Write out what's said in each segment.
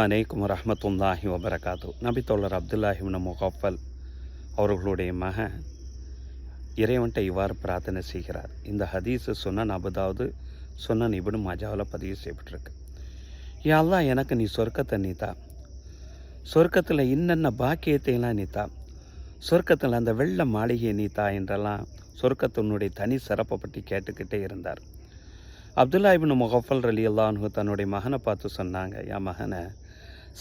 அலைக்கும் வரஹ்மத்துல்லாஹி வபரகாத்து. நபி தோழர் அப்துல்லாஹி இப்னு முகஃபல் அவர்களுடைய மகன் இறைவன்ட்ட இவ்வாறு பிரார்த்தனை செய்கிறார். இந்த ஹதீஸு சுனன் அபுதாவது சுனன் இப்னு மாஜாவில் பதிவு செய்யப்பட்டிருக்கு. யா அல்லாஹ், எனக்கு நீ சொர்க்கத்தை நீத்தா, சொர்க்கத்தில் இன்னென்ன பாக்கியத்தையெல்லாம் நீத்தா, சொர்க்கத்தில் அந்த வெள்ள மாளிகையை நீத்தா என்றெல்லாம் சொர்க்கத்தினுடைய தனி சிறப்பை பற்றி கேட்டுக்கிட்டே இருந்தார். அப்துல்லா இப்னு முகஃபல் ரலியல்லாஹு அன்ஹு தன்னுடைய மகனை பார்த்து சொன்னாங்க, என் மகனை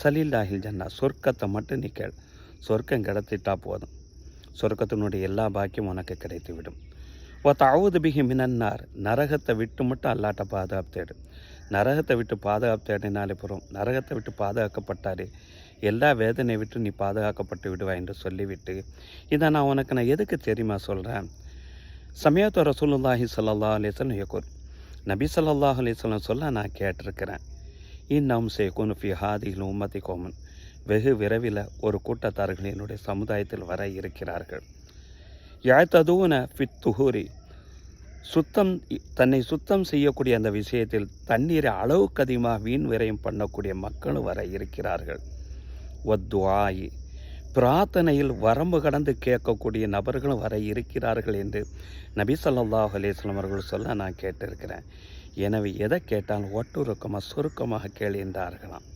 சலீல்லாஹில் ஜன்னா, சொர்க்கத்தை மட்டும் நீ கேள், சொர்க்கம் கிடைத்திட்டா போதும், சொர்க்கத்தினுடைய எல்லா பாக்கியம் உனக்கு கிடைத்து விடும். தஅஊது பிஹி மினன்னார், நரகத்தை விட்டு மட்டும் அல்லாட்ட பாதுகாப்பு தேடு. நரகத்தை விட்டு பாதுகாப்பு தேடினாலே போகிறோம், நரகத்தை விட்டு பாதுகாக்கப்பட்டாரே எல்லா வேதனை விட்டு நீ பாதுகாக்கப்பட்டு விடுவா என்று சொல்லிவிட்டு, இதை நான் எதுக்கு தெரியுமா சொல்கிறேன்? சமயத்து ரசூலுல்லாஹி ஸல்லல்லாஹு அலைஹி வஸல்லம் யகூல், நபி ஸல்லல்லாஹு அலைஹி வஸல்லம் சொல்ல நான் கேட்டிருக்கிறேன். இன்னும் சேகுன் ஃபி ஹாதிஹில் உம்மதி கோமன், வெகு விரைவில் ஒரு கூட்டத்தார்கள் என்னுடைய சமுதாயத்தில் வர இருக்கிறார்கள். யாத்ததூன ஃபித் துஹூரி, தன்னை சுத்தம் செய்யக்கூடிய அந்த விஷயத்தில் தண்ணீரை அளவுக்கு அதிகமாக வீண் விரயம் பண்ணக்கூடிய மக்களும் வர இருக்கிறார்கள். ஒத்துவாயி, பிரார்த்தனையில் வரம்பு கடந்து கேட்கக்கூடிய நபர்களும் வர இருக்கிறார்கள் என்று நபி ஸல்லல்லாஹு அலைஹி வஸல்லம் அவர்கள் சொல்ல நான் கேட்டிருக்கிறேன். எனவே எதை கேட்டாலும் ஒட்டுருக்கமாக சுருக்கமாக கேள் என்றார்களாம்.